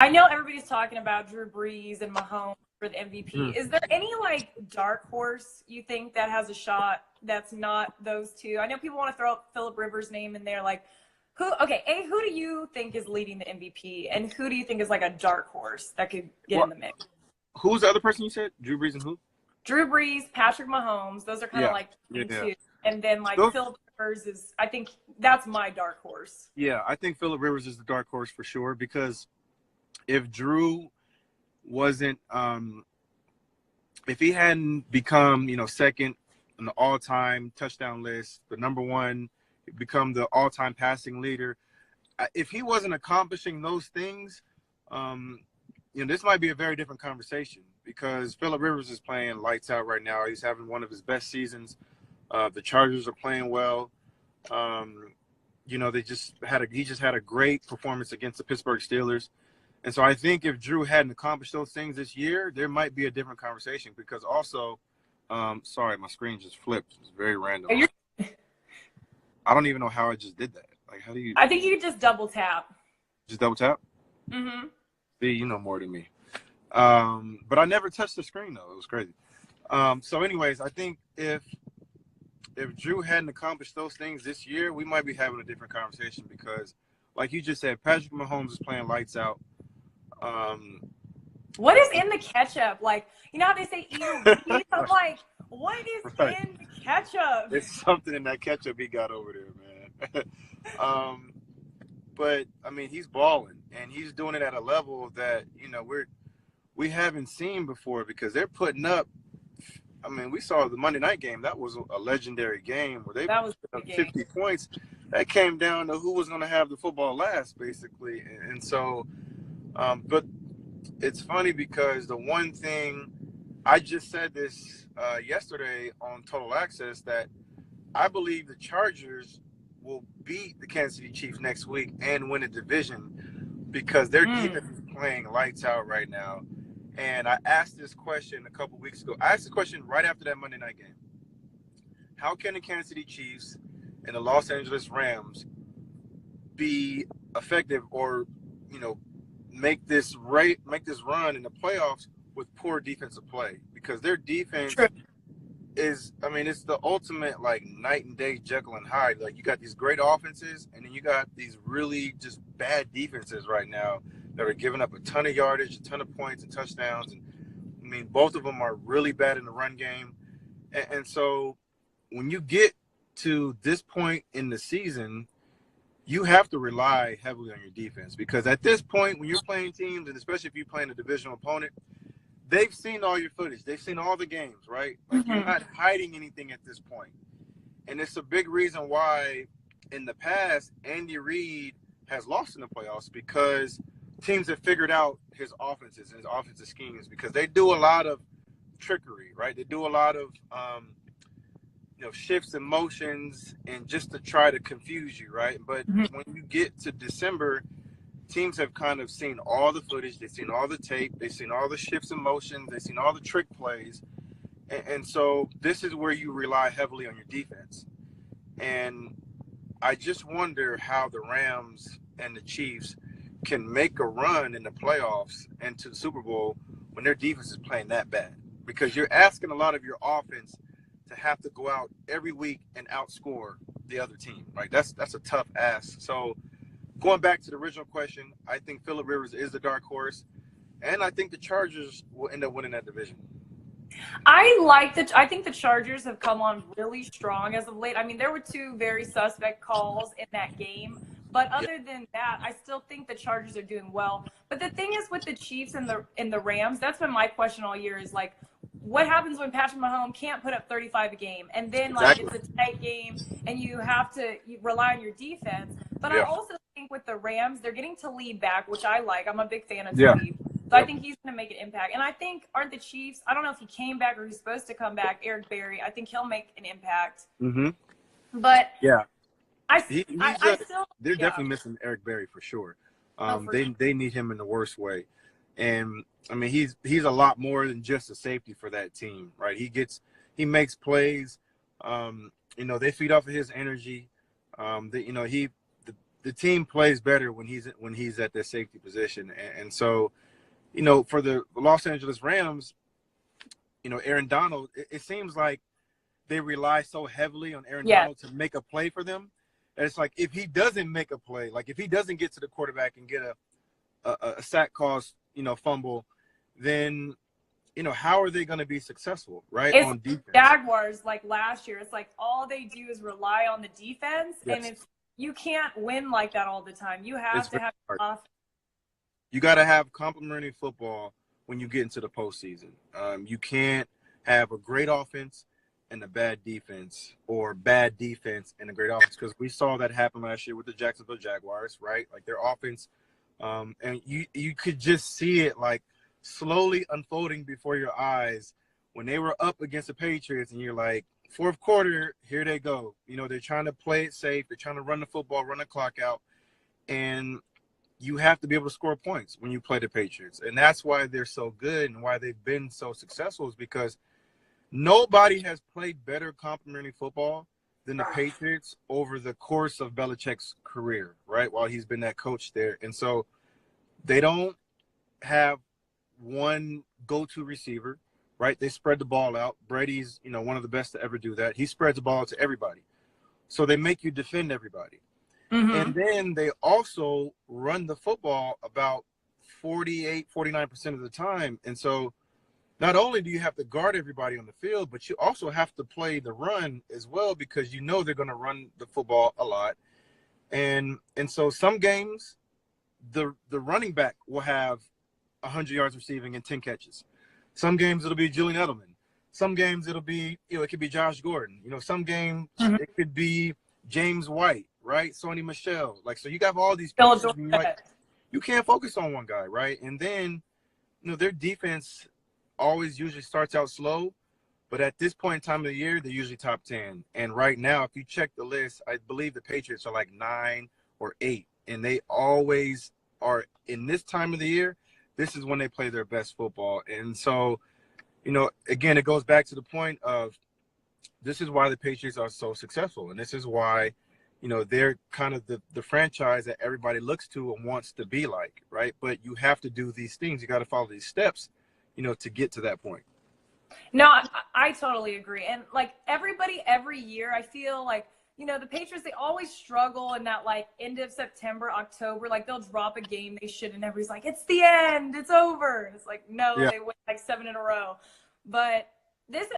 I know everybody's talking about Drew Brees and Mahomes for the MVP. Mm. Is there any like dark horse you think that has a shot that's not those two? I know people want to throw Philip Rivers' name in there. Like, who? Okay, who do you think is leading the MVP, and who do you think is like a dark horse that could get in the mix? Who's the other person you said? Drew Brees and who? Drew Brees, Patrick Mahomes. Those are kind of like the two. And then like Philip Rivers is. I think that's my dark horse. Yeah, I think Philip Rivers is the dark horse for sure, because if Drew wasn't, if he hadn't become, second on the all-time touchdown list, the number one, become the all-time passing leader, if he wasn't accomplishing those things, this might be a very different conversation, because Philip Rivers is playing lights out right now. He's having one of his best seasons. The Chargers are playing well. He just had a great performance against the Pittsburgh Steelers. And so I think if Drew hadn't accomplished those things this year, there might be a different conversation, because also, sorry, my screen just flipped. It's very random. I don't even know how I just did that. Like, how do you? I think you could just double tap. Just double tap? Mm-hmm. See, you know more than me. But I never touched the screen, though. It was crazy. So anyways, I think if Drew hadn't accomplished those things this year, we might be having a different conversation, because, like you just said, Patrick Mahomes is playing lights out. What is in the ketchup? Like, you know how they say eat a weed? I'm like, what is in the ketchup? There's something in that ketchup he got over there, man. But I mean, he's balling, and he's doing it at a level that we haven't seen before, because they're putting up. I mean, we saw the Monday night game. That was a legendary game where they put up 50 points. That came down to who was going to have the football last, basically. And so, but it's funny, because the one thing I just said this yesterday on Total Access, that I believe the Chargers will beat the Kansas City Chiefs next week and win a division, because their defense is playing lights out right now. And I asked this question a couple weeks ago. I asked the question right after that Monday night game. How can the Kansas City Chiefs and the Los Angeles Rams be effective, or, make this run in the playoffs with poor defensive play? Because their defense is, I mean, it's the ultimate like night and day Jekyll and Hyde. Like, you got these great offenses, and then you got these really just bad defenses right now that are giving up a ton of yardage, a ton of points and touchdowns. And I mean, both of them are really bad in the run game. And so when you get to this point in the season, you have to rely heavily on your defense, because at this point, when you're playing teams, and especially if you're playing a divisional opponent, they've seen all your footage. They've seen all the games, right? Like, you're not hiding anything at this point. And it's a big reason why in the past, Andy Reid has lost in the playoffs, because teams have figured out his offenses and his offensive schemes, because they do a lot of trickery, right? They do a lot of, shifts and motions, and just to try to confuse you, right? But when you get to December, teams have kind of seen all the footage. They've seen all the tape. They've seen all the shifts and motions. They've seen all the trick plays. And so this is where you rely heavily on your defense. And I just wonder how the Rams and the Chiefs can make a run in the playoffs and to the Super Bowl when their defense is playing that bad, because you're asking a lot of your offense to have to go out every week and outscore the other team, right? That's a tough ask. So going back to the original question, I think Philip Rivers is the dark horse, and I think the Chargers will end up winning that division. I think the Chargers have come on really strong as of late. I mean, there were two very suspect calls in that game, but other than that, I still think the Chargers are doing well. But the thing is, with the Chiefs and the Rams, that's been my question all year, is like, what happens when Patrick Mahomes can't put up 35 a game, and then like it's a tight game and you have to rely on your defense? But I also think with the Rams, they're getting to lead back, which I like. I'm a big fan of Talib. So I think he's going to make an impact. And I think, aren't the Chiefs, I don't know if he came back or he's supposed to come back, Eric Berry, I think he'll make an impact. But they're definitely missing Eric Berry for sure. They need him in the worst way. And I mean, he's a lot more than just a safety for that team, right? He makes plays. They feed off of his energy. The the team plays better when he's at their safety position. And so, for the Los Angeles Rams, Aaron Donald, it seems like they rely so heavily on Aaron Yeah. Donald to make a play for them. And it's like, if he doesn't make a play, like if he doesn't get to the quarterback and get a sack cost, fumble, then, how are they going to be successful, right? It's on defense. Jaguars, like last year, it's like all they do is rely on the defense, Yes. and you can't win like that all the time. You have to have offense. You got to have complementary football when you get into the postseason. You can't have a great offense and a bad defense, or bad defense and a great offense, because we saw that happen last year with the Jacksonville Jaguars, right? Like their offense, and you could just see it like slowly unfolding before your eyes when they were up against the Patriots, and you're like, fourth quarter, here they go. They're trying to play it safe. They're trying to run the football, run the clock out, and you have to be able to score points when you play the Patriots. And that's why they're so good and why they've been so successful, is because nobody has played better complementary football than the Patriots over the course of Belichick's career, right? While he's been that coach there. And so they don't have one go-to receiver, right? They spread the ball out. Brady's, one of the best to ever do that. He spreads the ball to everybody. So they make you defend everybody. Mm-hmm. And then they also run the football about 49% of the time. And so not only do you have to guard everybody on the field, but you also have to play the run as well, because they're going to run the football a lot. And so some games, the running back will have 100 yards receiving and 10 catches. Some games it'll be Julian Edelman. Some games it'll be, it could be Josh Gordon. Some games it could be James White, right? Sony Michel. Like, so you got all these pieces, and you can't focus on one guy, right? And then, their defense always usually starts out slow, but at this point in time of the year, they're usually top 10. And right now, if you check the list, I believe the Patriots are like 9 or 8, and they always are in this time of the year. This is when they play their best football. And so, again, it goes back to the point of, this is why the Patriots are so successful. And this is why, they're kind of the franchise that everybody looks to and wants to be like, right? But you have to do these things. You got to follow these steps, to get to that point. No, I totally agree. And like everybody, every year, I feel like, the Patriots, they always struggle in that like end of September, October, like they'll drop a game they should, and everybody's like, it's the end, it's over. It's like, no, They win like 7 in a row. But this